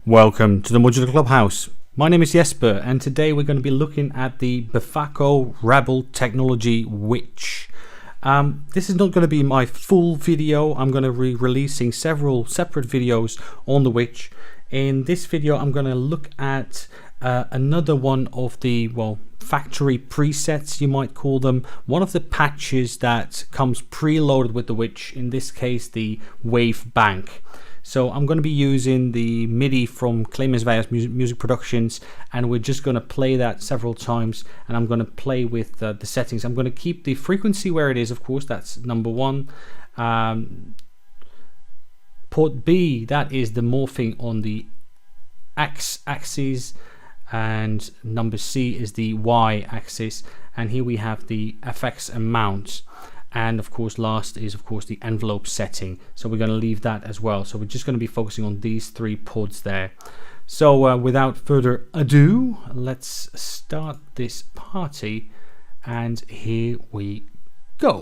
Welcome to the Modular Clubhouse. My name is Jesper, and today we're going to be looking at the Befako Rebel Technology Witch. This is not going to be my full video. I'm going to be releasing several separate videos on the witch. In this video, I'm going to look at another one of the, factory presets, you might call them. One of the patches that comes preloaded with the witch, in this case, the WaveBank. So I'm going to be using the MIDI from Clemens Music Productions, and we're just going to play that several times, and I'm going to play with the settings. I'm going to keep the frequency where it is, of course, that's number one. Port B, that is the morphing on the X axis, and number C is the Y axis, and here we have the FX amount. And of course, last is of course the envelope setting. So we're going to leave that as well. So we're just going to be focusing on these three pods there. So without further ado, let's start this party. And here we go.